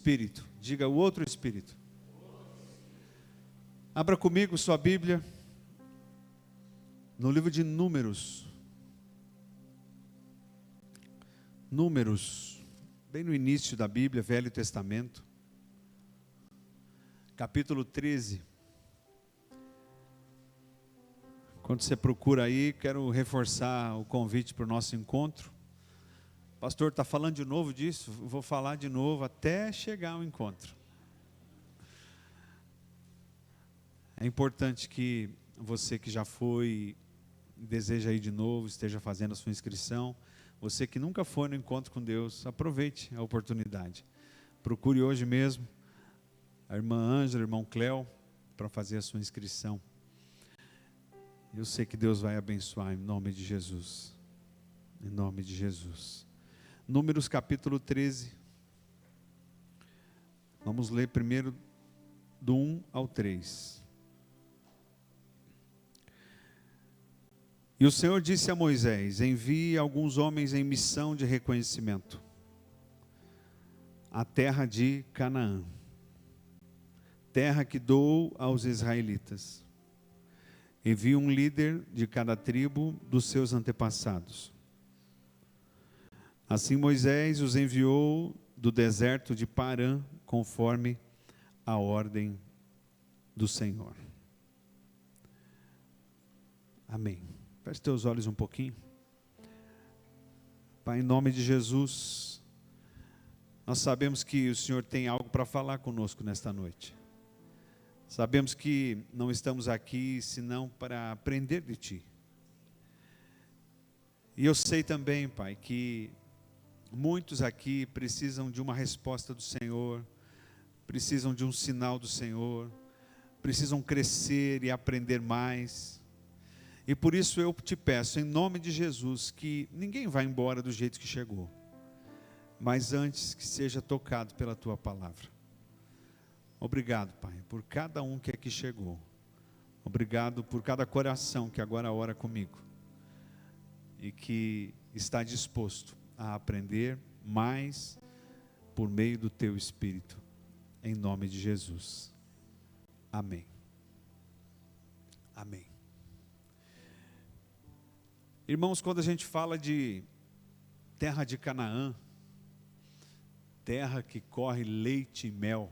Espírito. Diga, o outro Espírito. Abra comigo sua Bíblia no livro de Números. Números, bem no início da Bíblia, Velho Testamento, capítulo 13. Quando você procura aí, quero reforçar o convite para o nosso encontro. O pastor está falando de novo disso, vou falar de novo até chegar ao encontro. É importante que você que já foi, deseja ir de novo, esteja fazendo a sua inscrição. Você que nunca foi no encontro com Deus, aproveite a oportunidade. Procure hoje mesmo a irmã Ângela, o irmão Cléo, para fazer a sua inscrição. Eu sei que Deus vai abençoar em nome de Jesus. Em nome de Jesus. Números capítulo 13. Vamos ler primeiro do 1 ao 3. E o Senhor disse a Moisés: envie alguns homens em missão de reconhecimento à terra de Canaã, terra que dou aos israelitas. Envie um líder de cada tribo dos seus antepassados. Assim Moisés os enviou do deserto de Parã, conforme a ordem do Senhor. Amém. Feche teus olhos um pouquinho. Pai, em nome de Jesus, nós sabemos que o Senhor tem algo para falar conosco nesta noite. Sabemos que não estamos aqui senão para aprender de Ti. E eu sei também, Pai, que muitos aqui precisam de uma resposta do Senhor, precisam de um sinal do Senhor, precisam crescer e aprender mais. E por isso eu te peço, em nome de Jesus, que ninguém vá embora do jeito que chegou, mas antes que seja tocado pela Tua palavra. Obrigado, Pai, por cada um que aqui chegou. Obrigado por cada coração que agora ora comigo e que está disposto a aprender mais por meio do Teu Espírito, em nome de Jesus. Amém. Amém. Irmãos, quando a gente fala de terra de Canaã, terra que corre leite e mel,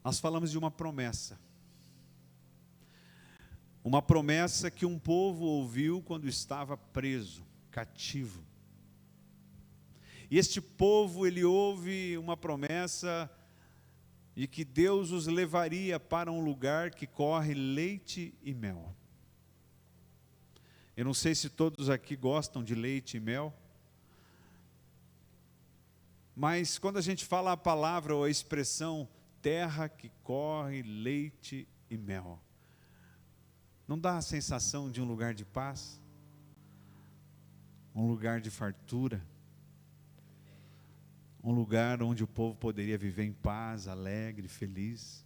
nós falamos de uma promessa. Uma promessa que um povo ouviu quando estava preso, cativo. E este povo, ele ouve uma promessa de que Deus os levaria para um lugar que corre leite e mel. Eu não sei se todos aqui gostam de leite e mel, mas quando a gente fala a palavra ou a expressão terra que corre leite e mel, não dá a sensação de um lugar de paz? Um lugar de fartura? Um lugar onde o povo poderia viver em paz, alegre, feliz?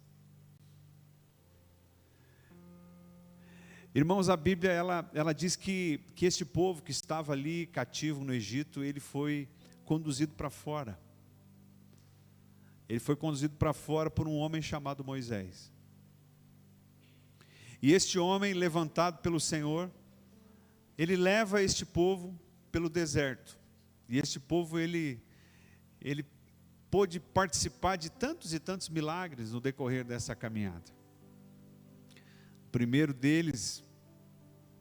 Irmãos, a Bíblia ela diz que este povo que estava ali cativo no Egito, ele foi conduzido para fora. Ele foi conduzido para fora por um homem chamado Moisés. E este homem, levantado pelo Senhor, ele leva este povo pelo deserto. E este povo, ele pôde participar de tantos e tantos milagres no decorrer dessa caminhada. O primeiro deles,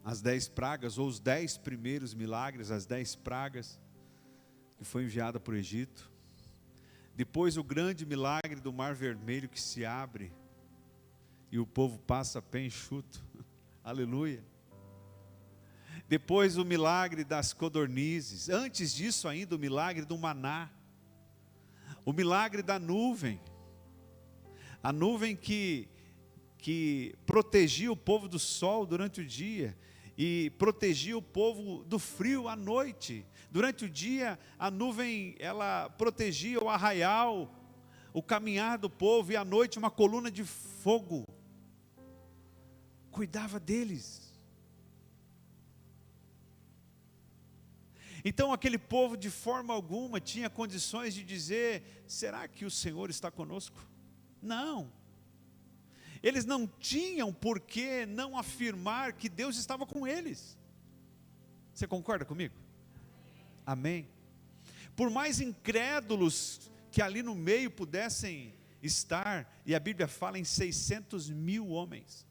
as 10 pragas, ou os 10 primeiros milagres, as 10 pragas, que foi enviada para o Egito. Depois o grande milagre do Mar Vermelho que se abre e o povo passa pé enxuto. Aleluia. Depois o milagre das codornizes. Antes disso ainda o milagre do maná. O milagre da nuvem. A nuvem que protegia o povo do sol durante o dia e protegia o povo do frio à noite. Durante o dia, a nuvem, ela protegia o arraial, o caminhar do povo, e à noite uma coluna de fogo cuidava deles. Então aquele povo de forma alguma tinha condições de dizer: será que o Senhor está conosco? Não. Eles não tinham por que não afirmar que Deus estava com eles. Você concorda comigo? Amém? Por mais incrédulos que ali no meio pudessem estar, e a Bíblia fala em 600 mil homens.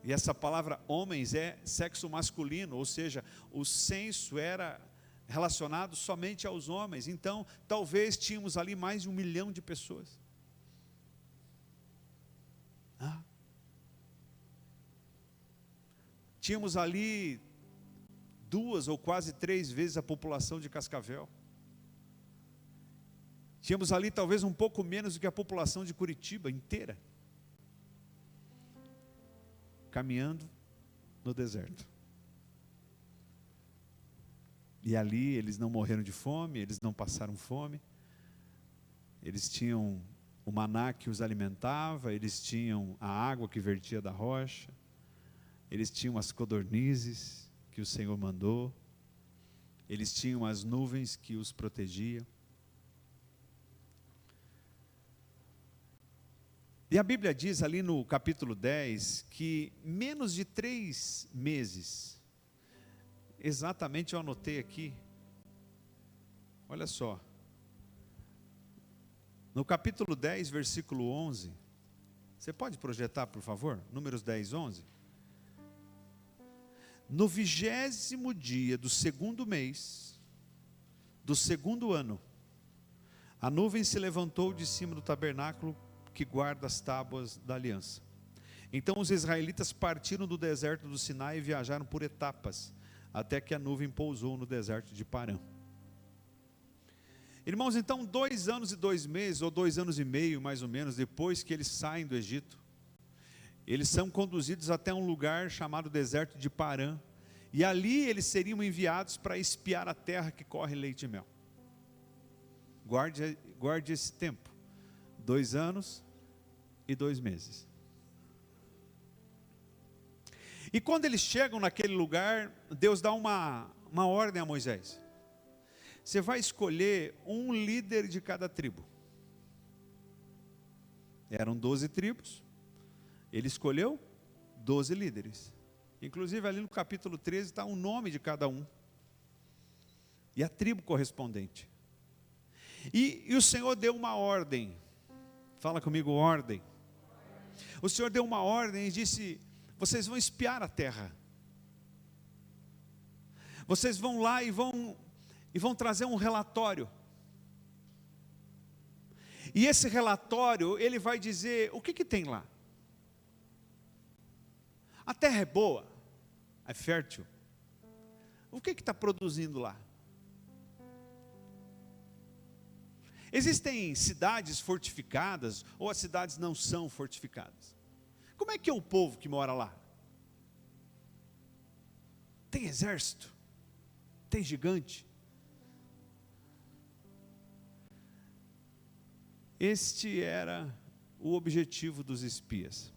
E essa palavra homens é sexo masculino, ou seja, o censo era relacionado somente aos homens. Então, talvez tínhamos ali mais de 1 milhão de pessoas. Tínhamos ali 2 ou quase 3 vezes a população de Cascavel. Tínhamos ali talvez um pouco menos do que a população de Curitiba inteira, caminhando no deserto. E ali eles não morreram de fome, eles não passaram fome, eles tinham o maná que os alimentava, eles tinham a água que vertia da rocha, eles tinham as codornizes que o Senhor mandou, eles tinham as nuvens que os protegiam. E a Bíblia diz ali no capítulo 10 que menos de 3 meses, exatamente eu anotei aqui, olha só, no capítulo 10, versículo 11, você pode projetar, por favor? Números 10, 11. No 20º dia do 2º mês, do 2º ano, a nuvem se levantou de cima do tabernáculo que guarda as tábuas da aliança. Então os israelitas partiram do deserto do Sinai e viajaram por etapas, até que a nuvem pousou no deserto de Parã. Irmãos, então 2 anos e 2 meses, ou 2 anos e meio mais ou menos, depois que eles saem do Egito, eles são conduzidos até um lugar chamado deserto de Parã, e ali eles seriam enviados para espiar a terra que corre leite e mel. Guarde esse tempo, 2 anos e 2 meses. E quando eles chegam naquele lugar, Deus dá uma ordem a Moisés: você vai escolher um líder de cada tribo. Eram 12 tribos, ele escolheu 12 líderes. Inclusive ali no capítulo 13 está o nome de cada um, e a tribo correspondente. E o Senhor deu uma ordem, fala comigo, ordem. O Senhor deu uma ordem e disse: vocês vão espiar a terra, vocês vão lá e vão trazer um relatório, e esse relatório, ele vai dizer o que tem lá. A terra é boa, é fértil, o que está produzindo lá? Existem cidades fortificadas, ou as cidades não são fortificadas? Como é que é o povo que mora lá? Tem exército? Tem gigante? Este era o objetivo dos espias.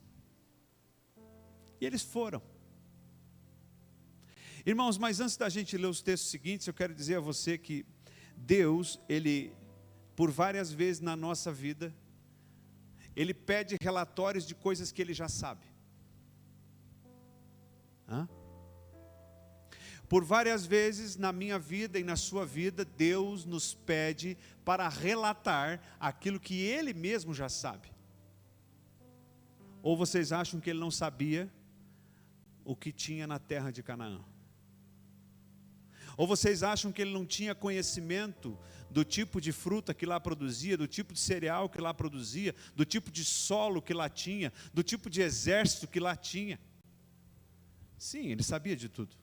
E eles foram. Irmãos, mas antes da gente ler os textos seguintes, eu quero dizer a você que Deus, Ele, por várias vezes na nossa vida, Ele pede relatórios de coisas que Ele já sabe. Por várias vezes na minha vida e na sua vida, Deus nos pede para relatar aquilo que Ele mesmo já sabe. Ou vocês acham que Ele não sabia o que tinha na terra de Canaã? Ou vocês acham que Ele não tinha conhecimento do tipo de fruta que lá produzia, do tipo de cereal que lá produzia, do tipo de solo que lá tinha, do tipo de exército que lá tinha? Sim, Ele sabia de tudo.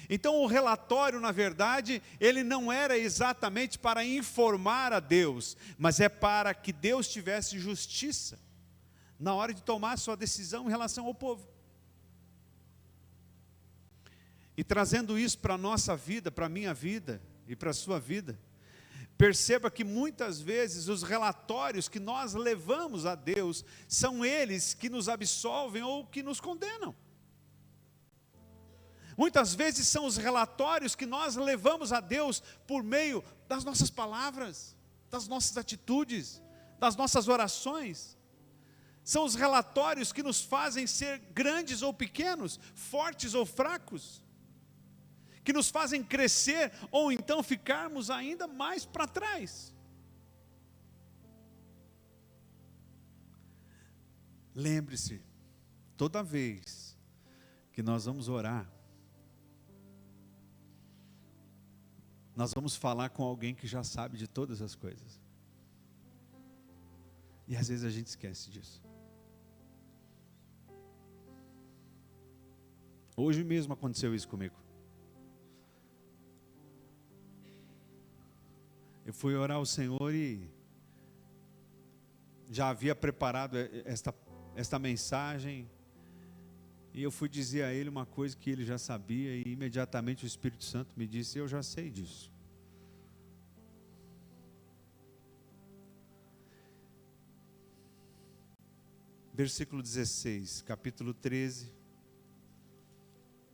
Então o relatório, na verdade, ele não era exatamente para informar a Deus, mas é para que Deus tivesse justiça na hora de tomar a sua decisão em relação ao povo. E trazendo isso para a nossa vida, para a minha vida e para a sua vida, perceba que muitas vezes os relatórios que nós levamos a Deus, são eles que nos absolvem ou que nos condenam. Muitas vezes são os relatórios que nós levamos a Deus por meio das nossas palavras, das nossas atitudes, das nossas orações. São os relatórios que nos fazem ser grandes ou pequenos, fortes ou fracos, que nos fazem crescer ou então ficarmos ainda mais para trás. Lembre-se, toda vez que nós vamos orar, nós vamos falar com alguém que já sabe de todas as coisas. E às vezes a gente esquece disso. Hoje mesmo aconteceu isso comigo. Eu fui orar ao Senhor e já havia preparado esta mensagem. E eu fui dizer a ele uma coisa que ele já sabia, e imediatamente o Espírito Santo me disse: eu já sei disso. Versículo 16, capítulo 13,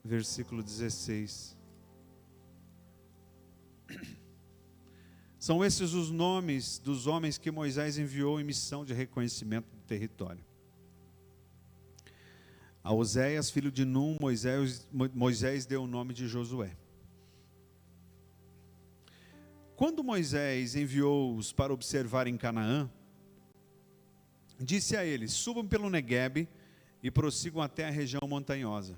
versículo 16. São esses os nomes dos homens que Moisés enviou em missão de reconhecimento do território. A Oséias, filho de Num, Moisés deu o nome de Josué. Quando Moisés enviou-os para observar em Canaã, disse a eles: subam pelo Neguebe e prossigam até a região montanhosa.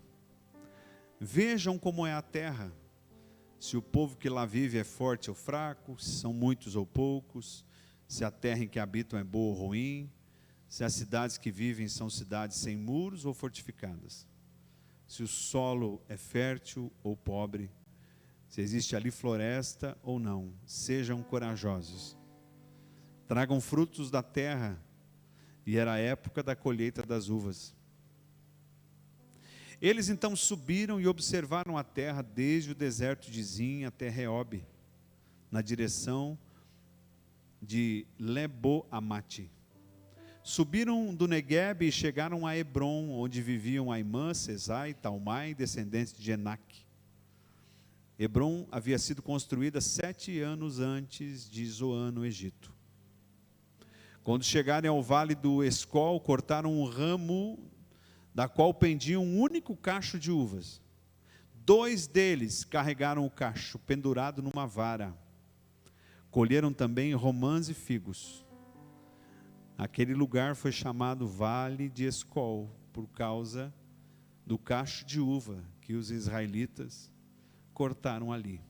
Vejam como é a terra, se o povo que lá vive é forte ou fraco, se são muitos ou poucos, se a terra em que habitam é boa ou ruim, se as cidades que vivem são cidades sem muros ou fortificadas, se o solo é fértil ou pobre, se existe ali floresta ou não. Sejam corajosos, tragam frutos da terra. E era a época da colheita das uvas. Eles então subiram e observaram a terra desde o deserto de Zin até Reobe, na direção de Lebo-Amate. Subiram do Neguebe e chegaram a Hebron, onde viviam Aimã, Sesai, Talmai, descendentes de Enaque. Hebron havia sido construída 7 anos antes de Zoan, no Egito. Quando chegarem ao vale do Escol, cortaram um ramo da qual pendia um único cacho de uvas. 2 deles carregaram o cacho pendurado numa vara. Colheram também romãs e figos. Aquele lugar foi chamado Vale de Escol, por causa do cacho de uva que os israelitas cortaram ali.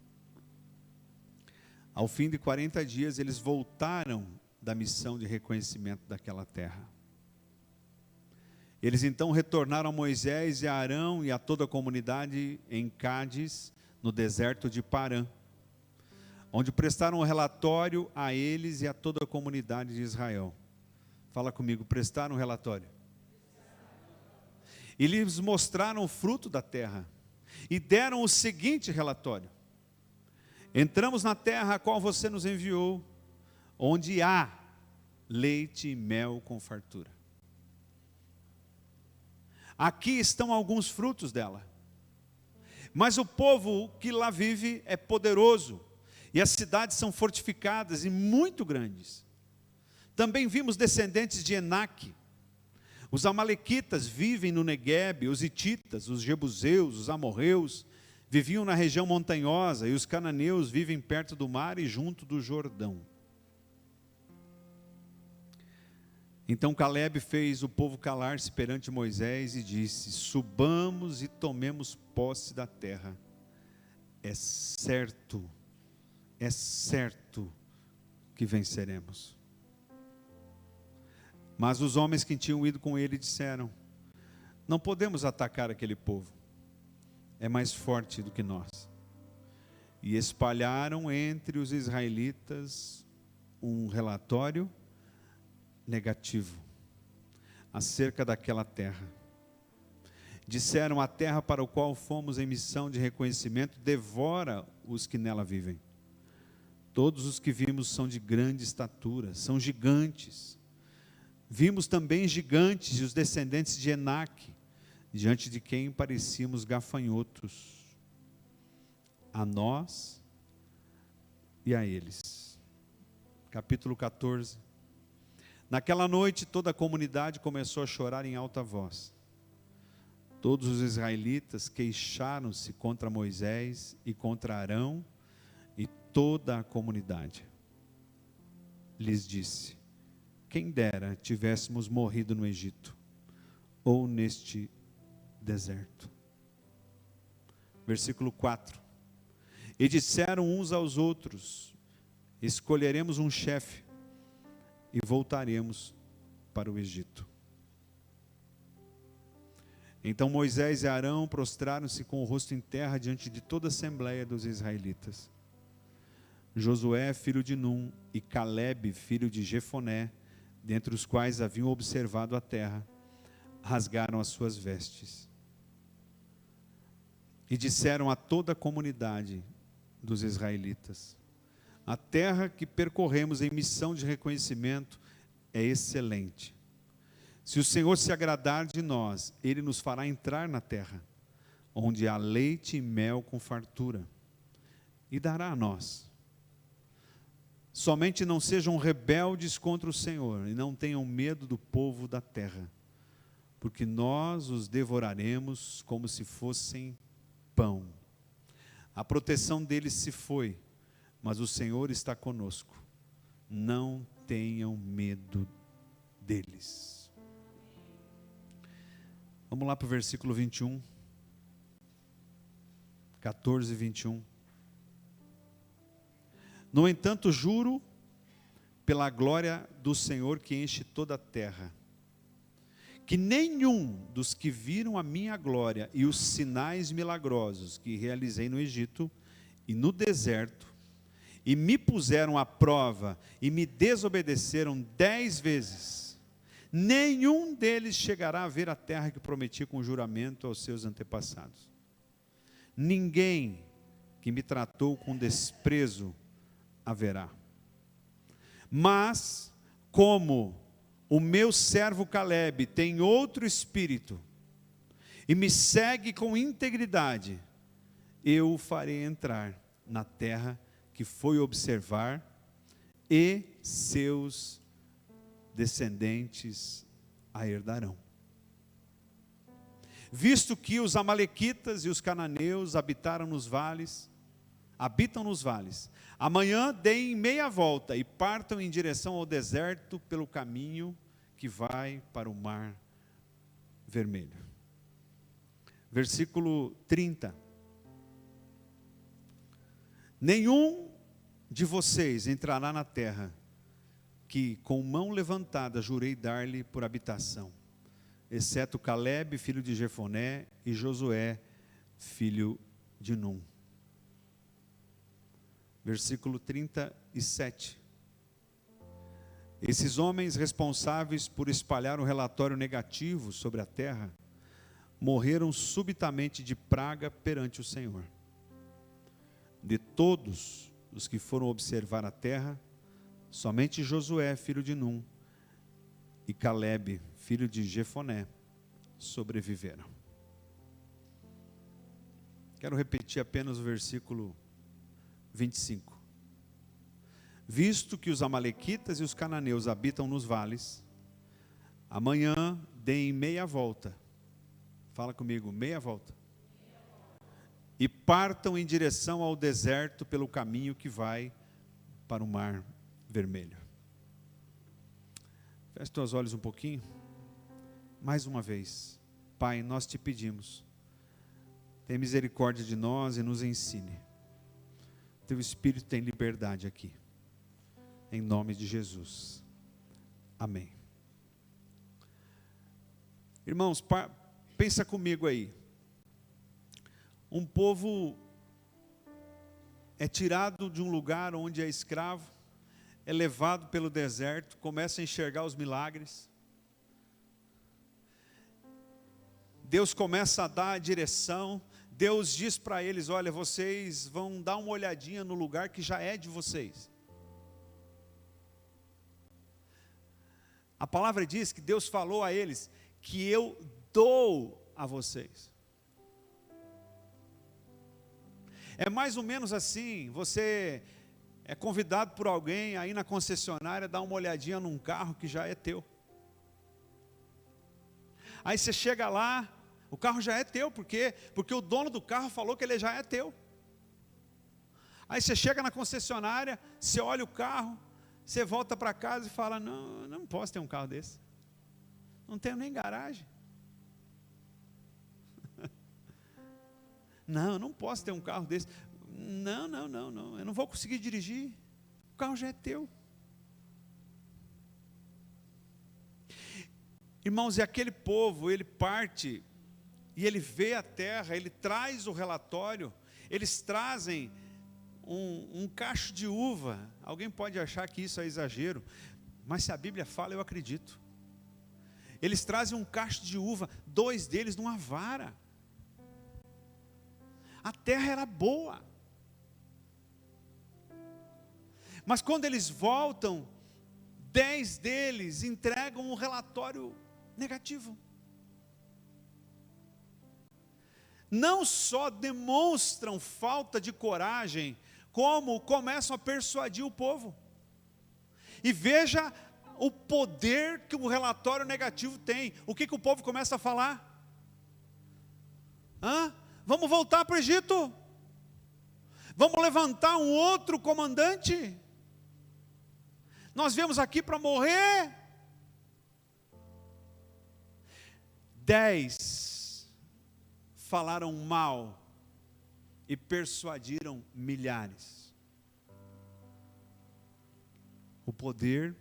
Ao fim de 40 dias, eles voltaram da missão de reconhecimento daquela terra. Eles então retornaram a Moisés e a Arão e a toda a comunidade em Cádiz, no deserto de Parã, onde prestaram um relatório a eles e a toda a comunidade de Israel. Fala comigo, prestaram um relatório. E lhes mostraram o fruto da terra, e deram o seguinte relatório: entramos na terra a qual você nos enviou, onde há leite e mel com fartura. Aqui estão alguns frutos dela. Mas o povo que lá vive é poderoso, e as cidades são fortificadas e muito grandes. Também vimos descendentes de Enaque. Os amalequitas vivem no Neguebe, os hititas, os jebuseus, os amorreus viviam na região montanhosa, e os cananeus vivem perto do mar e junto do Jordão. Então Calebe fez o povo calar-se perante Moisés e disse: subamos e tomemos posse da terra. É certo que venceremos. Mas os homens que tinham ido com ele disseram: não podemos atacar aquele povo, é mais forte do que nós. E espalharam entre os israelitas um relatório negativo acerca daquela terra. Disseram: a terra para a qual fomos em missão de reconhecimento devora os que nela vivem. Todos os que vimos são de grande estatura, são gigantes. Vimos também gigantes e os descendentes de Enaque, diante de quem parecíamos gafanhotos. a nós e a eles. Capítulo 14. Naquela noite toda a comunidade começou a chorar em alta voz. Todos os israelitas queixaram-se contra Moisés e contra Arão e toda a comunidade. Lhes disse: quem dera tivéssemos morrido no Egito, ou neste deserto. Versículo 4. E disseram uns aos outros: escolheremos um chefe e voltaremos para o Egito. Então Moisés e Arão prostraram-se com o rosto em terra diante de toda a assembleia dos israelitas. Josué, filho de Num, e Calebe, filho de Jefoné, dentre os quais haviam observado a terra, rasgaram as suas vestes. E disseram a toda a comunidade dos israelitas: a terra que percorremos em missão de reconhecimento é excelente. Se o Senhor se agradar de nós, Ele nos fará entrar na terra, onde há leite e mel com fartura, e dará a nós. Somente não sejam rebeldes contra o Senhor, e não tenham medo do povo da terra, porque nós os devoraremos como se fossem pão. A proteção deles se foi, mas o Senhor está conosco. Não tenham medo deles. Vamos lá para o versículo 21. 14 e 21. No entanto, juro pela glória do Senhor que enche toda a terra, que nenhum dos que viram a minha glória e os sinais milagrosos que realizei no Egito e no deserto, e me puseram à prova e me desobedeceram 10 vezes, nenhum deles chegará a ver a terra que prometi com juramento aos seus antepassados. Ninguém que me tratou com desprezo haverá. Mas, como o meu servo Calebe tem outro espírito e me segue com integridade, eu o farei entrar na terra que foi observar, e seus descendentes a herdarão. Visto que os amalequitas e os cananeus habitam nos vales, amanhã deem meia volta e partam em direção ao deserto pelo caminho que vai para o Mar Vermelho. Versículo 30. Nenhum de vocês entrará na terra que com mão levantada jurei dar-lhe por habitação, exceto Calebe, filho de Jefoné, e Josué, filho de Num. Versículo 37. Esses homens responsáveis por espalhar um relatório negativo sobre a terra, morreram subitamente de praga perante o Senhor. De todos os que foram observar a terra, somente Josué, filho de Num, e Calebe, filho de Jefoné, sobreviveram. Quero repetir apenas o versículo 25. Visto que os amalequitas e os cananeus habitam nos vales, amanhã deem meia volta. Fala comigo, meia volta. E partam em direção ao deserto pelo caminho que vai para o Mar Vermelho. Feche teus olhos um pouquinho. Mais uma vez. Pai, nós te pedimos, tenha misericórdia de nós e nos ensine. Teu Espírito tem liberdade aqui. Em nome de Jesus. Amém. Irmãos, pensa comigo aí. Um povo é tirado de um lugar onde é escravo, é levado pelo deserto, começa a enxergar os milagres. Deus começa a dar a direção. Deus diz para eles: olha, vocês vão dar uma olhadinha no lugar que já é de vocês. A palavra diz que Deus falou a eles que eu dou a vocês. É mais ou menos assim, você é convidado por alguém aí na concessionária, dar uma olhadinha num carro que já é teu. Aí você chega lá, o carro já é teu, porque o dono do carro falou que ele já é teu. Aí você chega na concessionária, você olha o carro, você volta para casa e fala, não posso ter um carro desse. Não tenho nem garagem. Não posso ter um carro desse. Não, eu não vou conseguir dirigir. O carro já é teu. Irmãos, e aquele povo, ele parte e ele vê a terra, ele traz o relatório, eles trazem um cacho de uva. Alguém pode achar que isso é exagero, mas se a Bíblia fala, eu acredito. Eles trazem um cacho de uva, 2 deles numa vara. A terra era boa. Mas quando eles voltam, 10 deles entregam um relatório negativo. Não só demonstram falta de coragem, como começam a persuadir o povo. E veja o poder que o relatório negativo tem. O que o povo começa a falar? Vamos voltar para o Egito? Vamos levantar um outro comandante? Nós viemos aqui para morrer? 10 falaram mal e persuadiram milhares. O poder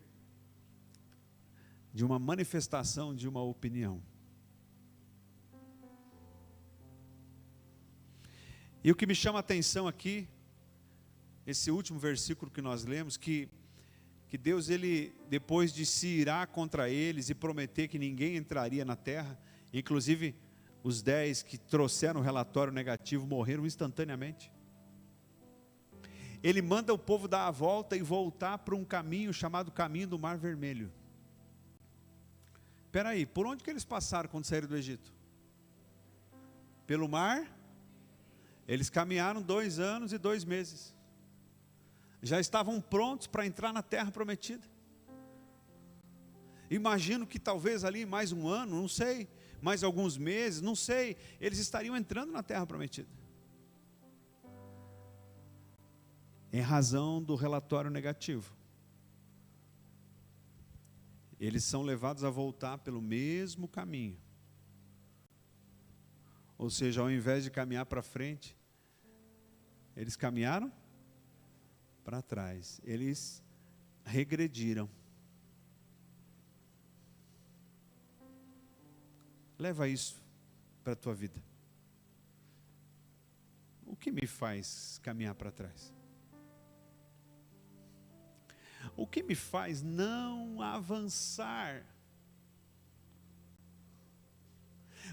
de uma manifestação de uma opinião. E o que me chama a atenção aqui, esse último versículo que nós lemos, que Deus, ele, depois de se irar contra eles e prometer que ninguém entraria na terra, inclusive os 10 que trouxeram o relatório negativo morreram instantaneamente. Ele manda o povo dar a volta e voltar para um caminho chamado caminho do Mar Vermelho. Espera aí, por onde que eles passaram quando saíram do Egito? Pelo mar? Eles caminharam 2 anos e 2 meses. Já estavam prontos para entrar na terra prometida. Imagino que talvez ali mais 1 ano, não sei, mais alguns meses, não sei, eles estariam entrando na terra prometida. Em razão do relatório negativo. Eles são levados a voltar pelo mesmo caminho. Ou seja, ao invés de caminhar para frente, eles caminharam para trás. Eles regrediram. Leva isso para a tua vida. O que me faz caminhar para trás? O que me faz não avançar?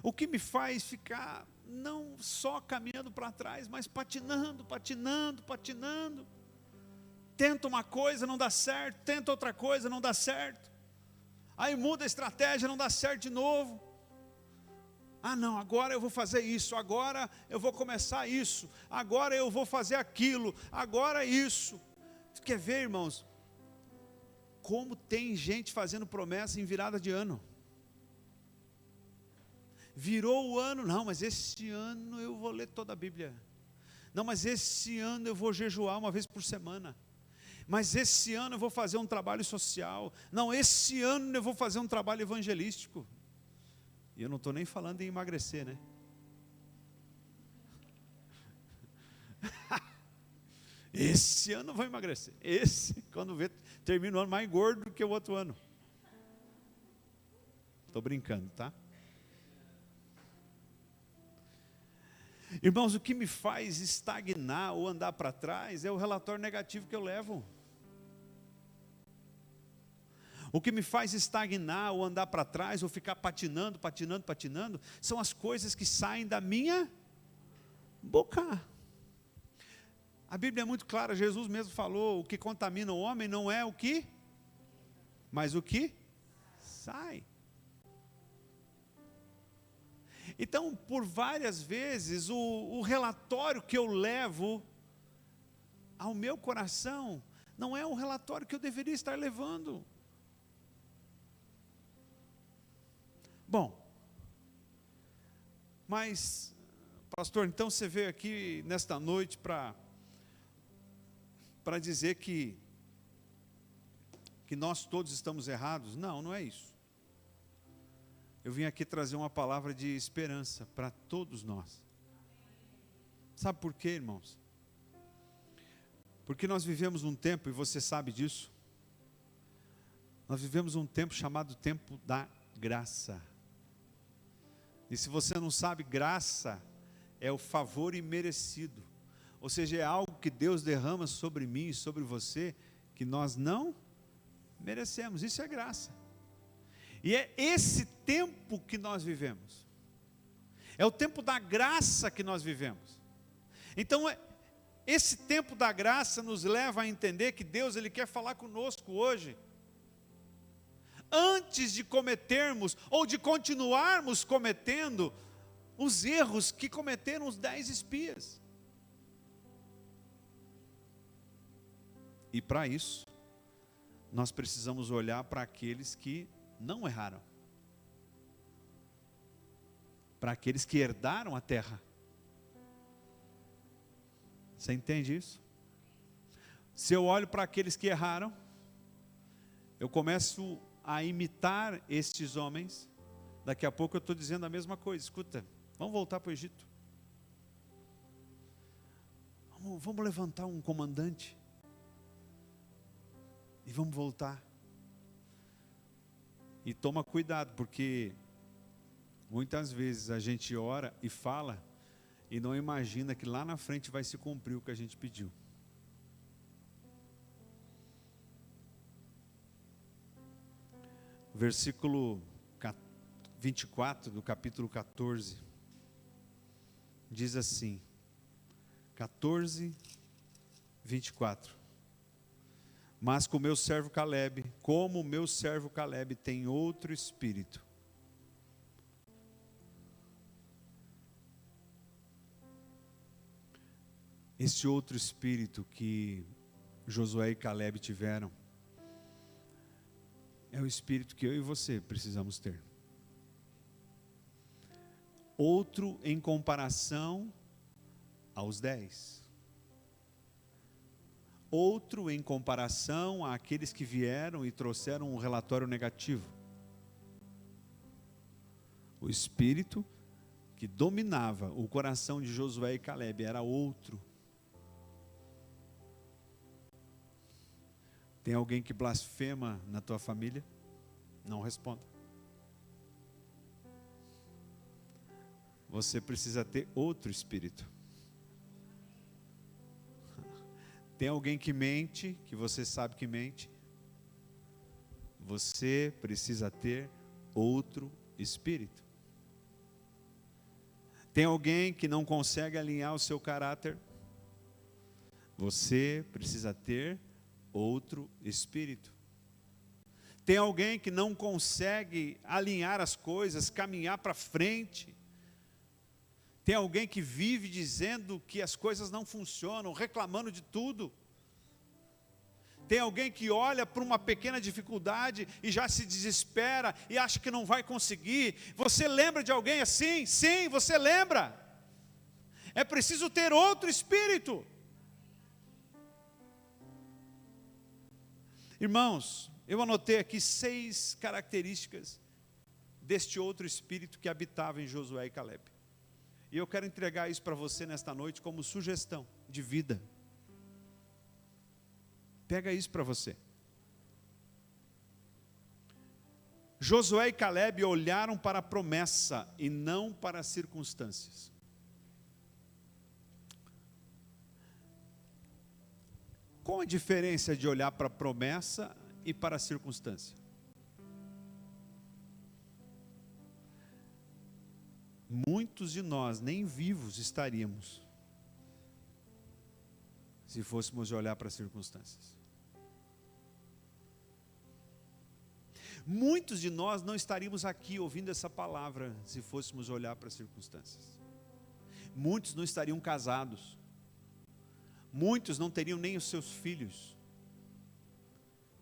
O que me faz ficar não só caminhando para trás, mas patinando. Tenta uma coisa, não dá certo, tenta outra coisa, não dá certo. Aí muda a estratégia, não dá certo de novo. Não, agora eu vou fazer isso, agora eu vou começar isso, agora eu vou fazer aquilo, agora isso. Quer ver, irmãos? Como tem gente fazendo promessa em virada de ano. Virou o ano, não, mas esse ano eu vou ler toda a Bíblia. Não, mas esse ano eu vou jejuar 1 vez por semana. Mas esse ano eu vou fazer um trabalho social. Não, esse ano eu vou fazer um trabalho evangelístico. E eu não estou nem falando em emagrecer, né? Esse ano eu vou emagrecer. Quando vê, termina o ano mais gordo do que o outro ano. Estou brincando, tá? Irmãos, o que me faz estagnar ou andar para trás é o relatório negativo que eu levo. O que me faz estagnar ou andar para trás ou ficar patinando, são as coisas que saem da minha boca. A Bíblia é muito clara, Jesus mesmo falou, o que contamina o homem não é o que, mas o que sai. Então, por várias vezes, o relatório que eu levo ao meu coração não é um relatório que eu deveria estar levando. Bom, mas, pastor, então você veio aqui nesta noite para dizer que nós todos estamos errados? Não, não é isso. Eu vim aqui trazer uma palavra de esperança para todos nós. Sabe por quê, irmãos? Porque nós vivemos um tempo, e você sabe disso, nós vivemos um tempo chamado tempo da graça. E se você não sabe, graça é o favor imerecido. Ou seja, é algo que Deus derrama sobre mim e sobre você, que nós não merecemos. Isso é graça. E é esse tempo que nós vivemos. É o tempo da graça que nós vivemos. Então, esse tempo da graça nos leva a entender que Deus, Ele quer falar conosco hoje. Antes de cometermos, ou de continuarmos cometendo, os erros que cometeram os 10 espias. E para isso, nós precisamos olhar para aqueles que não erraram. Para aqueles que herdaram a terra. Você entende isso? Se eu olho para aqueles que erraram, eu começo a imitar estes homens. Daqui a pouco eu estou dizendo a mesma coisa. Escuta, vamos voltar para o Egito. Vamos levantar um comandante. E vamos voltar. E toma cuidado, porque muitas vezes a gente ora e fala e não imagina que lá na frente vai se cumprir o que a gente pediu. Versículo 24 do capítulo 14 diz assim, 14, 24. Mas com o meu servo Caleb, como o meu servo Caleb tem outro espírito. Esse outro espírito que Josué e Caleb tiveram, é o espírito que eu e você precisamos ter. Outro em comparação aos 10. Outro em comparação àqueles que vieram e trouxeram um relatório negativo. O espírito que dominava o coração de Josué e Caleb era outro. Tem alguém que blasfema na tua família? Não responda. Você precisa ter outro espírito. Tem alguém que mente, que você sabe que mente? Você precisa ter outro espírito. Tem alguém que não consegue alinhar o seu caráter? Você precisa ter outro espírito. Tem alguém que não consegue alinhar as coisas, caminhar para frente? Tem alguém que vive dizendo que as coisas não funcionam, reclamando de tudo? Tem alguém que olha para uma pequena dificuldade e já se desespera e acha que não vai conseguir? Você lembra de alguém assim? Sim, você lembra. É preciso ter outro espírito. Irmãos, eu anotei aqui 6 características deste outro espírito que habitava em Josué e Caleb. E eu quero entregar isso para você nesta noite como sugestão de vida. Pega isso para você. Josué e Caleb olharam para a promessa e não para as circunstâncias. Qual a diferença de olhar para a promessa e para a circunstância? Muitos de nós nem vivos estaríamos se fôssemos olhar para as circunstâncias. Muitos de nós não estaríamos aqui ouvindo essa palavra se fôssemos olhar para as circunstâncias. Muitos não estariam casados. Muitos não teriam nem os seus filhos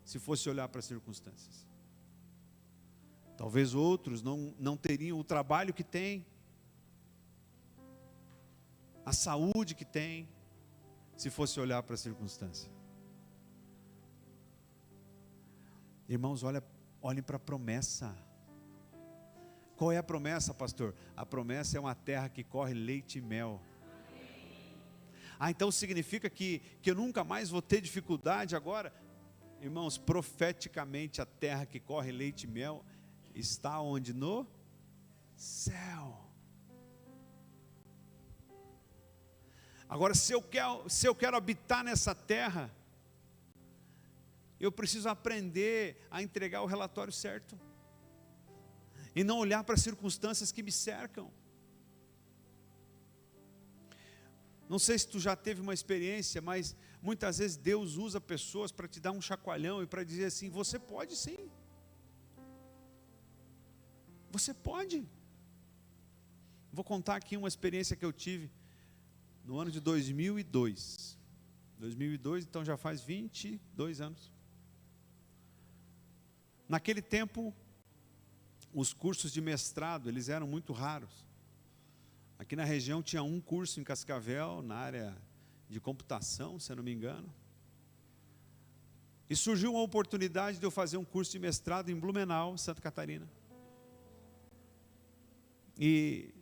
se fosse olhar para as circunstâncias. Talvez outros não teriam o trabalho que têm, a saúde que têm, se fosse olhar para a circunstância. Irmãos, olhem para a promessa. Qual é a promessa, pastor? A promessa é uma terra que corre leite e mel. Então significa que eu nunca mais vou ter dificuldade agora? Irmãos, profeticamente a terra que corre leite e mel está onde? No céu. Agora, se eu quero habitar nessa terra, eu preciso aprender a entregar o relatório certo e não olhar para as circunstâncias que me cercam. Não sei se tu já teve uma experiência, mas muitas vezes Deus usa pessoas para te dar um chacoalhão e para dizer assim: você pode sim, você pode. Vou contar aqui uma experiência que eu tive no ano de 2002, então já faz 22 anos. Naquele tempo, os cursos de mestrado, eles eram muito raros. Aqui na região tinha um curso em Cascavel, na área de computação, se eu não me engano. E surgiu uma oportunidade de eu fazer um curso de mestrado em Blumenau, Santa Catarina. E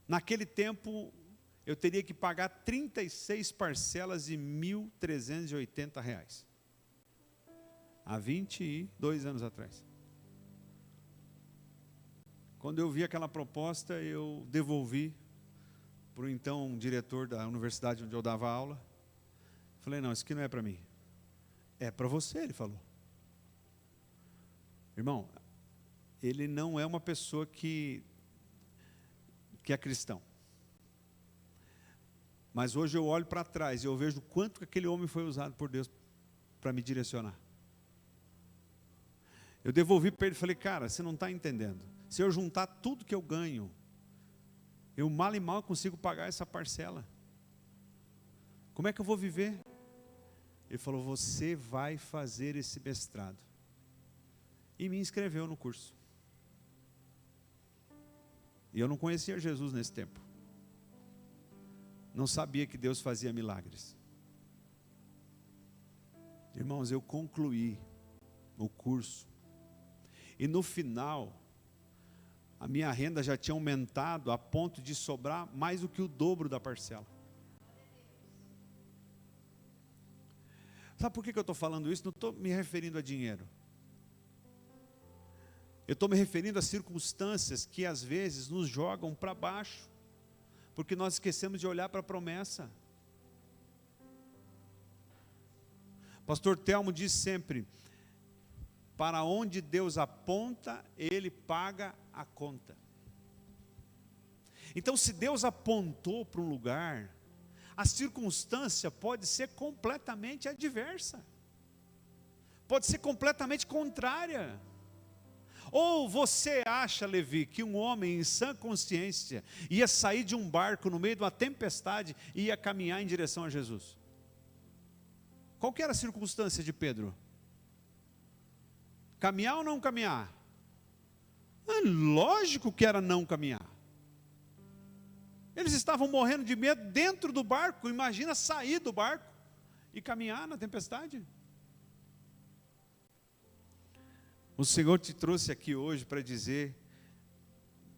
naquele tempo, eu teria que pagar 36 parcelas de R$ 1.380. Há 22 anos atrás. Quando eu vi aquela proposta, eu devolvi para o então diretor da universidade onde eu dava aula. Falei: não, isso aqui não é para mim. É para você, ele falou. Irmão, ele não é uma pessoa que é cristão. Mas hoje eu olho para trás e eu vejo o quanto que aquele homem foi usado por Deus para me direcionar. Eu devolvi para ele e falei: cara, você não está entendendo. Se eu juntar tudo que eu ganho, eu mal e mal consigo pagar essa parcela. Como é que eu vou viver? Ele falou: você vai fazer esse mestrado. E me inscreveu no curso. E eu não conhecia Jesus nesse tempo. Não sabia que Deus fazia milagres. Irmãos, eu concluí o curso. E no final, a minha renda já tinha aumentado a ponto de sobrar mais do que o dobro da parcela. Sabe por que eu estou falando isso? Não estou me referindo a dinheiro. Eu estou me referindo a circunstâncias que às vezes nos jogam para baixo, porque nós esquecemos de olhar para a promessa. Pastor Telmo diz sempre: para onde Deus aponta, Ele paga a conta. Então, se Deus apontou para um lugar, a circunstância pode ser completamente adversa, pode ser completamente contrária. Ou você acha, Levi, que um homem em sã consciência ia sair de um barco no meio de uma tempestade e ia caminhar em direção a Jesus? Qual que era a circunstância de Pedro? Caminhar ou não caminhar? Lógico que era não caminhar. Eles estavam morrendo de medo dentro do barco. Imagina sair do barco e caminhar na tempestade. O Senhor te trouxe aqui hoje para dizer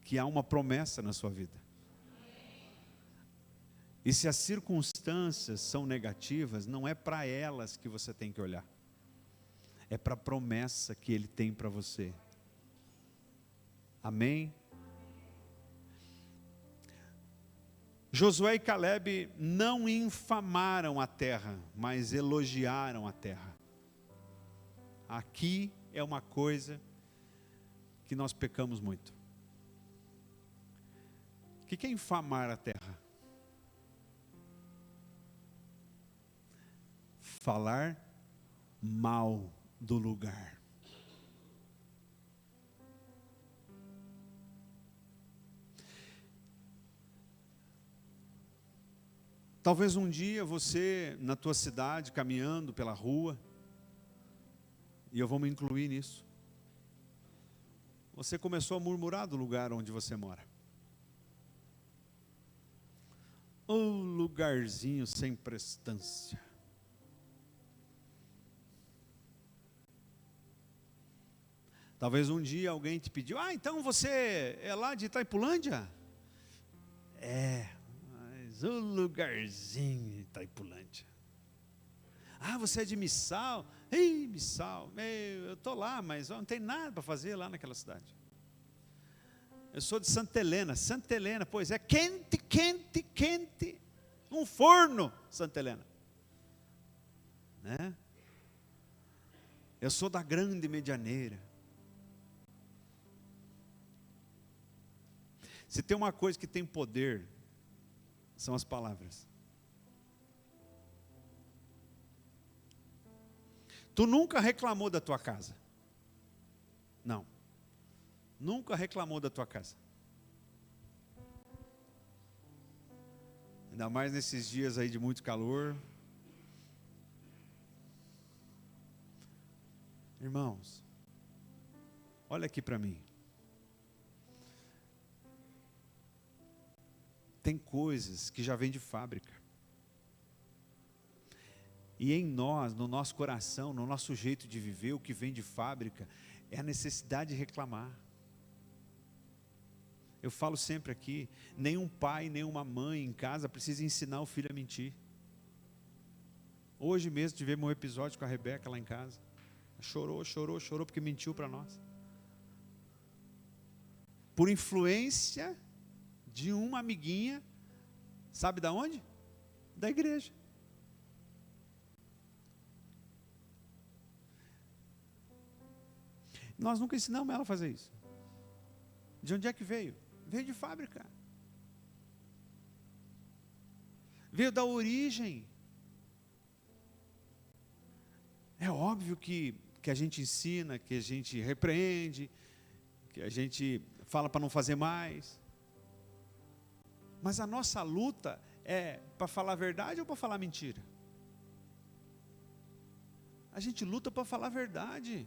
que há uma promessa na sua vida. E se as circunstâncias são negativas, não é para elas que você tem que olhar. É para a promessa que Ele tem para você. Amém? Josué e Caleb não infamaram a terra, mas elogiaram a terra. Aqui é uma coisa que nós pecamos muito. O que é infamar a terra? Falar mal do lugar. Talvez um dia você, na tua cidade, caminhando pela rua, e eu vou me incluir nisso, você começou a murmurar do lugar onde você mora. Lugarzinho sem prestância. Talvez um dia alguém te pediu, então você é lá de Itaipulândia? Mas o lugarzinho de Itaipulândia. Você é de Missal? Ei, Missal, eu estou lá, mas não tem nada para fazer lá naquela cidade. Eu sou de Santa Helena, pois é quente, quente, quente, um forno, Santa Helena. Né? Eu sou da Grande Medianeira. Se tem uma coisa que tem poder, são as palavras. Tu nunca reclamou da tua casa? Não. Nunca reclamou da tua casa. Ainda mais nesses dias aí de muito calor. Irmãos, olha aqui para mim. Tem coisas que já vêm de fábrica. E em nós, no nosso coração, no nosso jeito de viver, o que vem de fábrica é a necessidade de reclamar. Eu falo sempre aqui, nenhum pai, nenhuma mãe em casa precisa ensinar o filho a mentir. Hoje mesmo tivemos um episódio com a Rebeca lá em casa. Chorou porque mentiu para nós. Por influência de uma amiguinha, sabe da onde? Da igreja. Nós nunca ensinamos ela a fazer isso. De onde é que veio? Veio de fábrica. Veio da origem. É óbvio que a gente ensina, que a gente repreende, que a gente fala para não fazer mais. Mas a nossa luta é para falar a verdade ou para falar mentira? A gente luta para falar a verdade.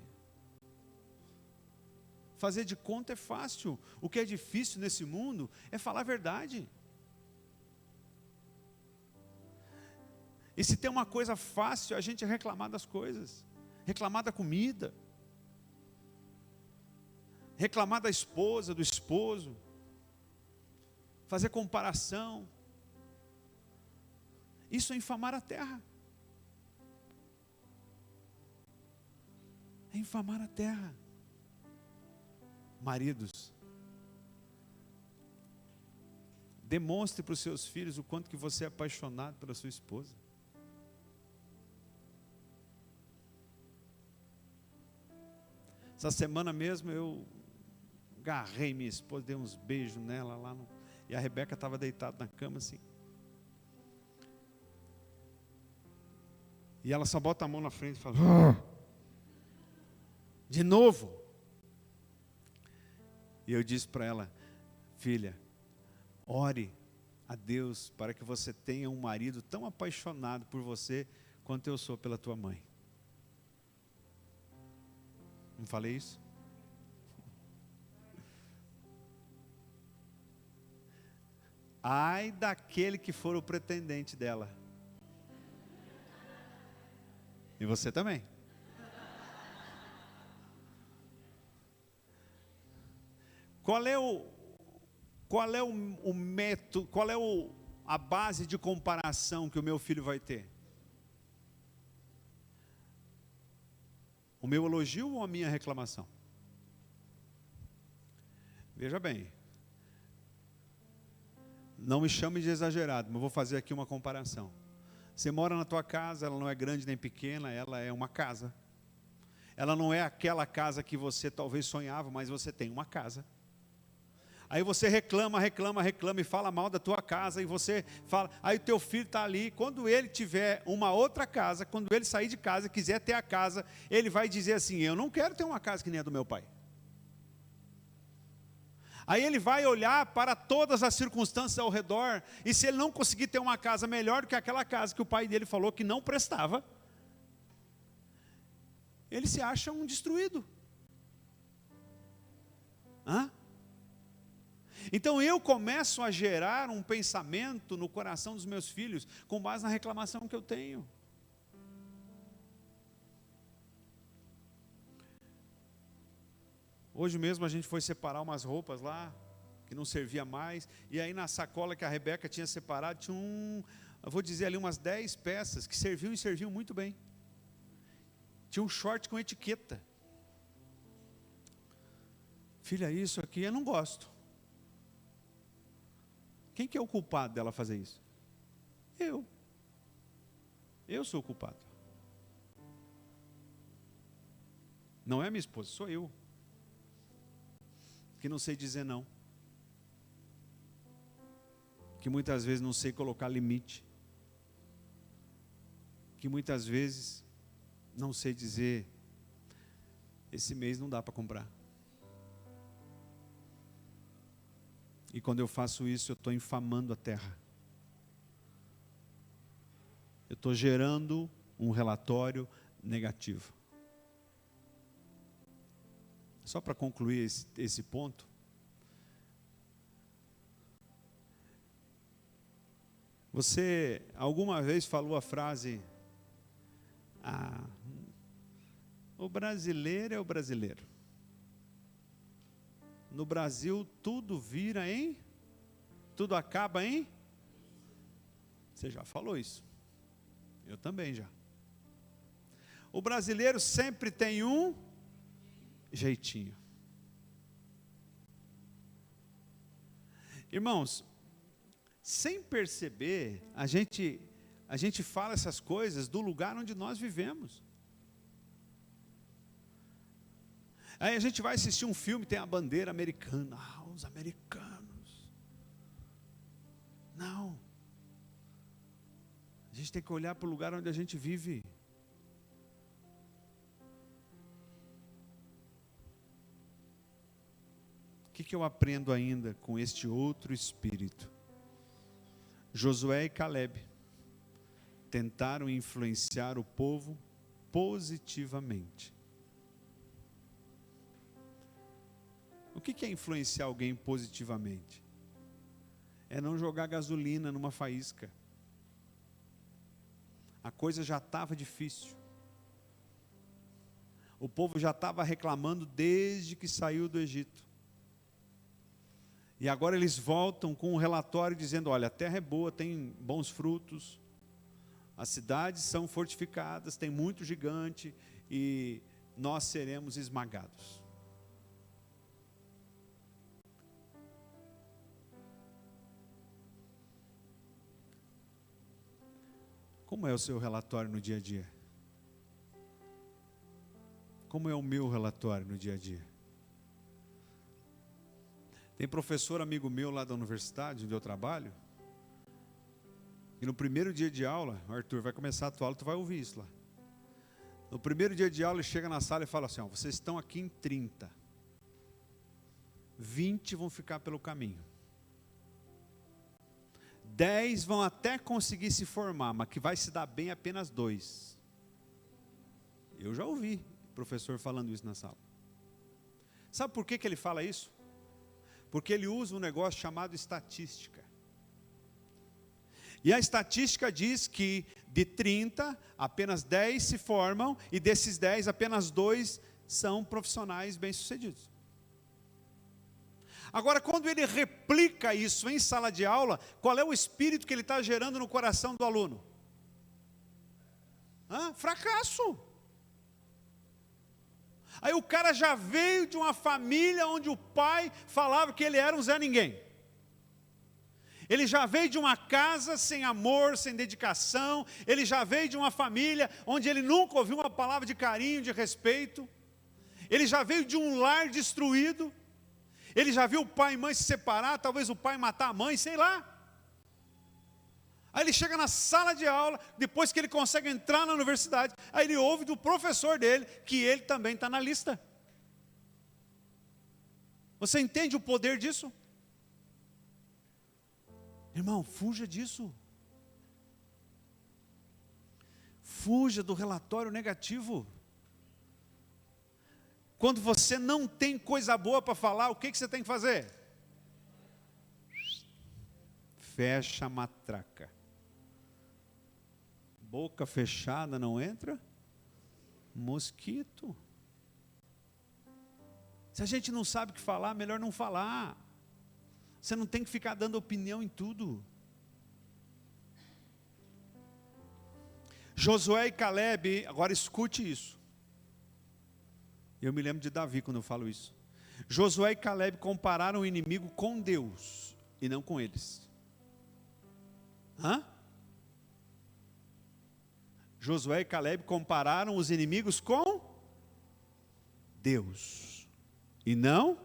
Fazer de conta é fácil. O que é difícil nesse mundo é falar a verdade. E se tem uma coisa fácil, a gente reclamar das coisas. Reclamar da comida. Reclamar da esposa, do esposo. Fazer comparação. Isso é infamar a terra. É infamar a terra. Maridos, demonstre para os seus filhos o quanto que você é apaixonado pela sua esposa. Essa semana mesmo eu agarrei minha esposa, dei uns beijos nela lá, e a Rebeca estava deitada na cama assim. E ela só bota a mão na frente e fala, de novo. E eu disse para ela, filha, ore a Deus para que você tenha um marido tão apaixonado por você quanto eu sou pela tua mãe. Não falei isso? Ai daquele que for o pretendente dela. E você também. Qual é o método, qual é a base de comparação que o meu filho vai ter? O meu elogio ou a minha reclamação? Veja bem, não me chame de exagerado, mas vou fazer aqui uma comparação. Você mora na tua casa, ela não é grande nem pequena, ela é uma casa. Ela não é aquela casa que você talvez sonhava, mas você tem uma casa. Aí você reclama e fala mal da tua casa, e você fala, aí o teu filho está ali, quando ele tiver uma outra casa, quando ele sair de casa e quiser ter a casa, ele vai dizer assim, eu não quero ter uma casa que nem a do meu pai. Aí ele vai olhar para todas as circunstâncias ao redor, e se ele não conseguir ter uma casa melhor do que aquela casa que o pai dele falou que não prestava, ele se acha um destruído. Então eu começo a gerar um pensamento no coração dos meus filhos, com base na reclamação que eu tenho. Hoje mesmo a gente foi separar umas roupas lá, que não servia mais, e aí na sacola que a Rebeca tinha separado, tinha eu vou dizer ali umas 10 peças, que serviam e serviam muito bem. Tinha um short com etiqueta. Filha, isso aqui eu não gosto. Quem que é o culpado dela fazer isso? Eu. Eu sou o culpado. Não é a minha esposa, sou eu. Que não sei dizer não. Que muitas vezes não sei colocar limite. Que muitas vezes não sei dizer, esse mês não dá para comprar. E quando eu faço isso, eu estou infamando a terra. Eu estou gerando um relatório negativo. Só para concluir esse ponto, você alguma vez falou a frase, o brasileiro é o brasileiro. No Brasil tudo vira em, tudo acaba em? Você já falou isso. Eu também já. O brasileiro sempre tem um jeitinho. Irmãos, sem perceber, a gente fala essas coisas do lugar onde nós vivemos. Aí a gente vai assistir um filme, tem a bandeira americana. Os americanos. Não. A gente tem que olhar para o lugar onde a gente vive. O que eu aprendo ainda com este outro espírito? Josué e Caleb tentaram influenciar o povo positivamente. O que é influenciar alguém positivamente? É não jogar gasolina numa faísca. A coisa já estava difícil. O povo já estava reclamando desde que saiu do Egito. E agora eles voltam com um relatório dizendo, olha, a terra é boa, tem bons frutos, as cidades são fortificadas, tem muito gigante e nós seremos esmagados. Como é o seu relatório no dia a dia? Como é o meu relatório no dia a dia? Tem professor amigo meu lá da universidade, onde eu trabalho, e no primeiro dia de aula, Arthur, vai começar a tua aula, tu vai ouvir isso lá. No primeiro dia de aula, ele chega na sala e fala assim, vocês estão aqui em 30. 20 vão ficar pelo caminho. 10 vão até conseguir se formar, mas que vai se dar bem apenas 2. Eu já ouvi o professor falando isso na sala. Sabe por que ele fala isso? Porque ele usa um negócio chamado estatística. E a estatística diz que de 30, apenas 10 se formam, e desses 10, apenas 2 são profissionais bem-sucedidos. Agora, quando ele replica isso em sala de aula, qual é o espírito que ele está gerando no coração do aluno? Fracasso. Aí o cara já veio de uma família onde o pai falava que ele era um Zé Ninguém. Ele já veio de uma casa sem amor, sem dedicação. Ele já veio de uma família onde ele nunca ouviu uma palavra de carinho, de respeito. Ele já veio de um lar destruído. Ele já viu o pai e mãe se separar, talvez o pai matar a mãe, sei lá. Aí ele chega na sala de aula, depois que ele consegue entrar na universidade, aí ele ouve do professor dele que ele também está na lista. Você entende o poder disso? Irmão, fuja disso. Fuja do relatório negativo. Quando você não tem coisa boa para falar, o que você tem que fazer? Fecha a matraca. Boca fechada não entra mosquito. Se a gente não sabe o que falar, melhor não falar. Você não tem que ficar dando opinião em tudo. Josué e Calebe, agora escute isso. Eu me lembro de Davi quando eu falo isso. Josué e Calebe compararam o inimigo com Deus e não com eles. Josué e Calebe compararam os inimigos com Deus e não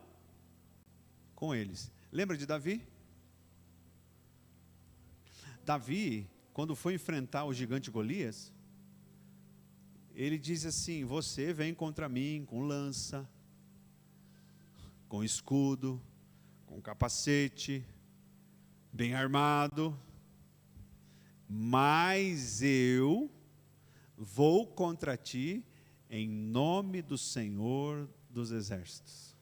com eles. Lembra de Davi? Davi, quando foi enfrentar o gigante Golias, ele diz assim: você vem contra mim com lança, com escudo, com capacete, bem armado, mas eu vou contra ti em nome do Senhor dos Exércitos.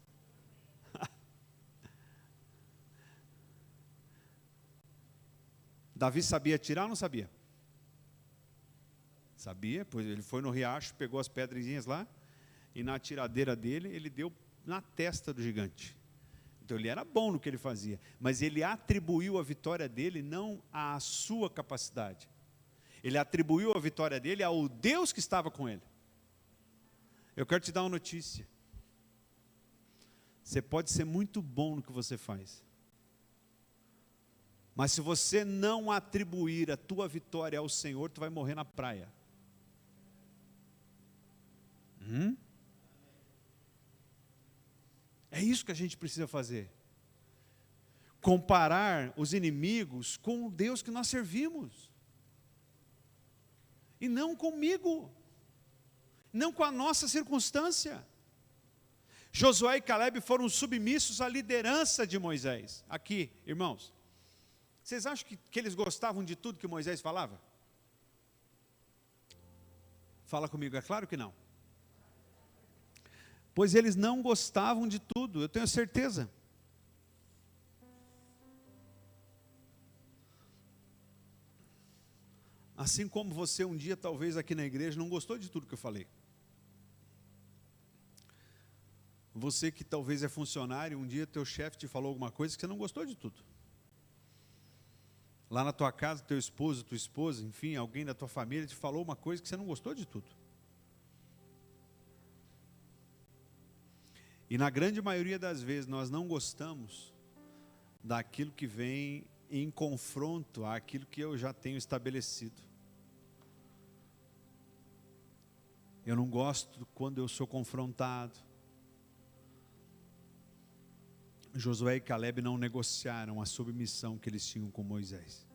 Davi sabia atirar ou não sabia? Sabia, pois ele foi no riacho, pegou as pedrinhas lá, e na atiradeira dele, ele deu na testa do gigante. Então ele era bom no que ele fazia, mas ele atribuiu a vitória dele não à sua capacidade. Ele atribuiu a vitória dele ao Deus que estava com ele. Eu quero te dar uma notícia. Você pode ser muito bom no que você faz, mas se você não atribuir a tua vitória ao Senhor, tu vai morrer na praia. É isso que a gente precisa fazer. Comparar os inimigos com o Deus que nós servimos. E não comigo. Não com a nossa circunstância. Josué e Calebe foram submissos à liderança de Moisés. Aqui, irmãos. Vocês acham que eles gostavam de tudo que Moisés falava? Fala comigo, é claro que não. Pois eles não gostavam de tudo, eu tenho certeza. Assim como você um dia, talvez aqui na igreja, não gostou de tudo que eu falei. Você que talvez é funcionário, um dia teu chefe te falou alguma coisa que você não gostou de tudo. Lá na tua casa, teu esposo, tua esposa, enfim, alguém da tua família te falou uma coisa que você não gostou de tudo. E na grande maioria das vezes nós não gostamos daquilo que vem em confronto àquilo que eu já tenho estabelecido. Eu não gosto quando eu sou confrontado. Josué e Calebe não negociaram a submissão que eles tinham com Moisés.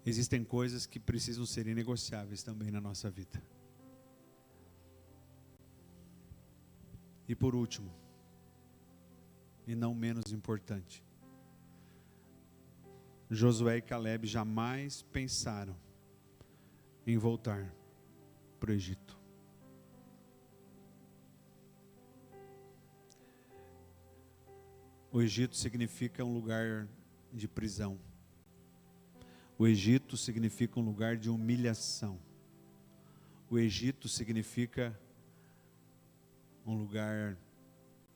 Existem coisas que precisam ser inegociáveis também na nossa vida. E por último, e não menos importante, Josué e Calebe jamais pensaram em voltar para o Egito. O Egito significa um lugar de prisão. O Egito significa um lugar de humilhação. O Egito significa um lugar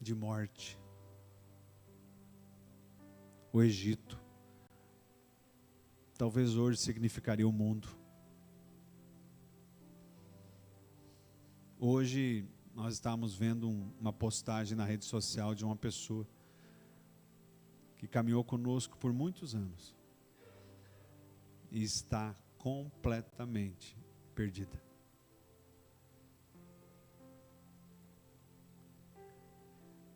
de morte. O Egito, talvez hoje significaria o mundo. Hoje nós estamos vendo uma postagem na rede social de uma pessoa que caminhou conosco por muitos anos e está completamente perdida.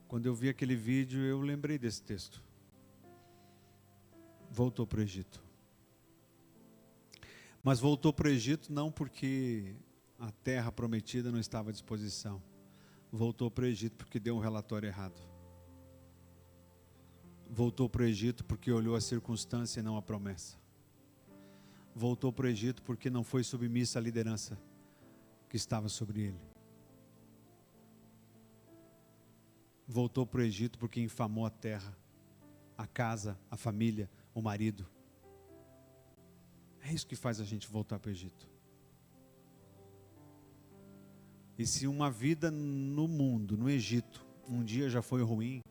Quando eu vi aquele vídeo, eu lembrei desse texto. Voltou para o Egito. Mas voltou para o Egito não porque a terra prometida não estava à disposição. Voltou para o Egito porque deu um relatório errado. Voltou para o Egito porque olhou a circunstância e não a promessa. Voltou para o Egito porque não foi submissa à liderança que estava sobre ele. Voltou para o Egito porque infamou a terra, a casa, a família, o marido. É isso que faz a gente voltar para o Egito. E se uma vida no mundo, no Egito, um dia já foi ruim,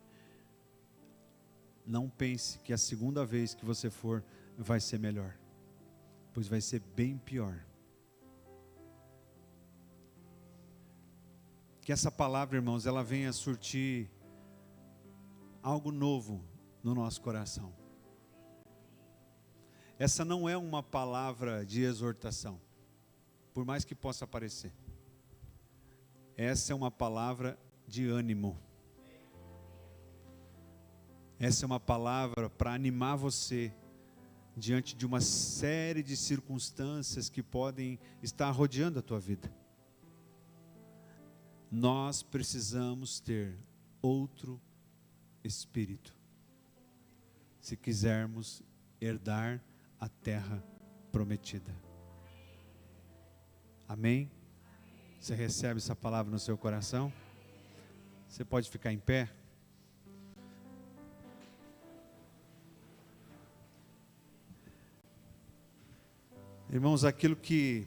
não pense que a segunda vez que você for vai ser melhor, pois vai ser bem pior. Que essa palavra, irmãos, ela venha surtir algo novo no nosso coração. Essa não é uma palavra de exortação, por mais que possa parecer. Essa é uma palavra de ânimo. Essa é uma palavra para animar você diante de uma série de circunstâncias que podem estar rodeando a tua vida. Nós precisamos ter outro espírito, se quisermos herdar a terra prometida. Amém? Você recebe essa palavra no seu coração? Você pode ficar em pé? Irmãos, aquilo que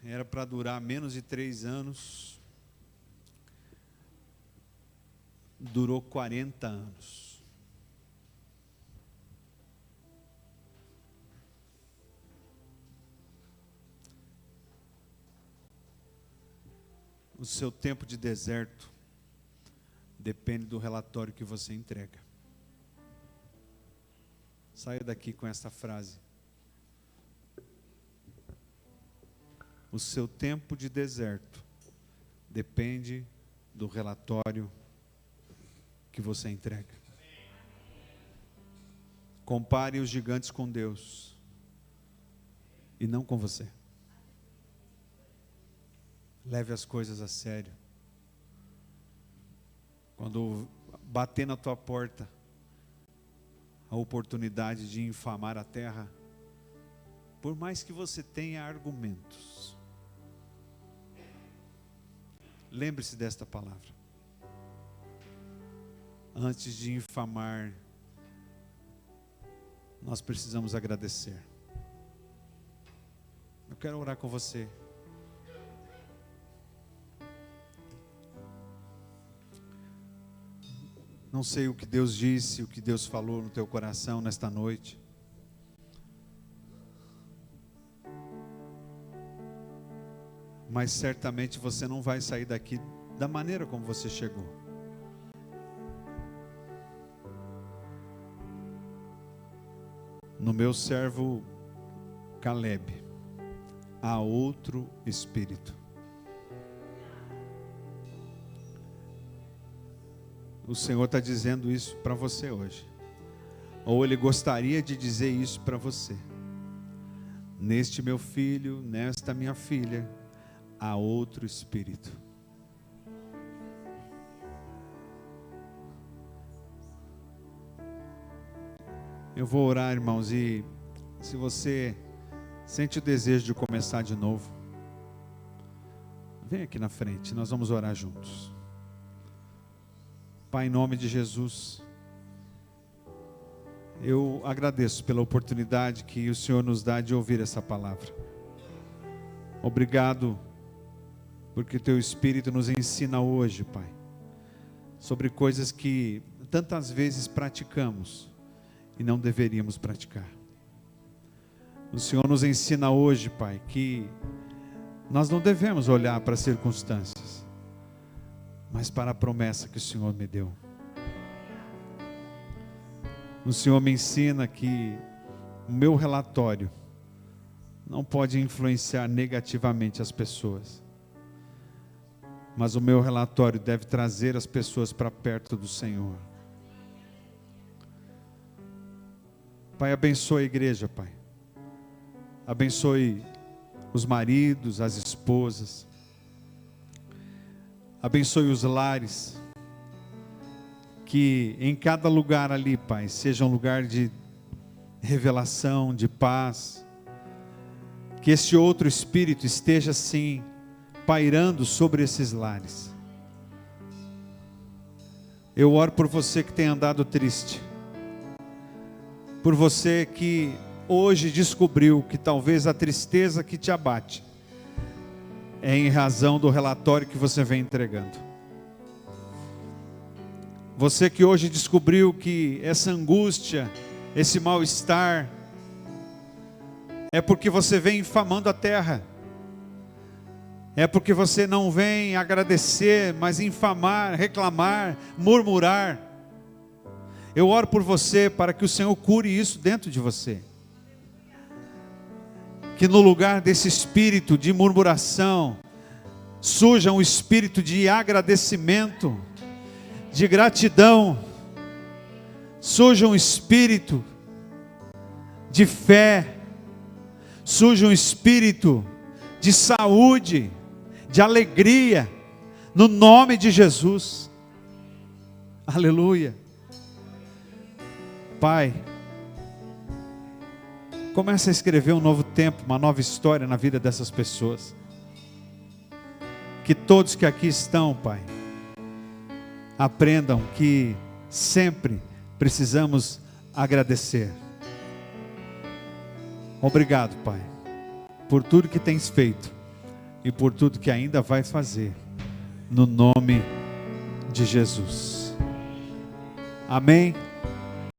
era para durar menos de 3 anos, durou 40 anos. O seu tempo de deserto depende do relatório que você entrega. Saia daqui com essa frase. O seu tempo de deserto depende do relatório que você entrega. Compare os gigantes com Deus e não com você. Leve as coisas a sério. Quando bater na tua porta a oportunidade de infamar a terra, por mais que você tenha argumentos, lembre-se desta palavra. Antes de infamar, nós precisamos agradecer. Eu quero orar com você. Não sei o que Deus disse, o que Deus falou no teu coração nesta noite. Mas certamente você não vai sair daqui da maneira como você chegou. No meu servo Caleb, há outro espírito. O Senhor está dizendo isso para você hoje. Ou Ele gostaria de dizer isso para você. Neste meu filho, nesta minha filha, há outro espírito. Eu vou orar, irmãos, e se você sente o desejo de começar de novo, vem aqui na frente, nós vamos orar juntos. Pai, em nome de Jesus, eu agradeço pela oportunidade que o Senhor nos dá de ouvir essa palavra. Obrigado, porque Teu Espírito nos ensina hoje, Pai, sobre coisas que tantas vezes praticamos e não deveríamos praticar. O Senhor nos ensina hoje, Pai, que nós não devemos olhar para as circunstâncias, mas para a promessa que o Senhor me deu. O Senhor me ensina que o meu relatório não pode influenciar negativamente as pessoas, mas o meu relatório deve trazer as pessoas para perto do Senhor. Pai, abençoe a igreja, Pai. Abençoe os maridos, as esposas. Abençoe os lares. Que em cada lugar ali, Pai, seja um lugar de revelação, de paz. Que esse outro Espírito esteja assim, pairando sobre esses lares. Eu oro por você que tem andado triste. Por você que hoje descobriu que talvez a tristeza que te abate é em razão do relatório que você vem entregando. Você que hoje descobriu que essa angústia, esse mal-estar, é porque você vem infamando a terra. É porque você não vem agradecer, mas infamar, reclamar, murmurar. Eu oro por você para que o Senhor cure isso dentro de você. Que no lugar desse espírito de murmuração, surja um espírito de agradecimento, de gratidão, surja um espírito de fé, surja um espírito de saúde, de alegria, no nome de Jesus. Aleluia. Pai, começa a escrever um novo tempo, uma nova história na vida dessas pessoas. Que todos que aqui estão, Pai, aprendam que sempre precisamos agradecer. Obrigado, Pai, por tudo que tens feito e por tudo que ainda vai fazer, no nome de Jesus. Amém.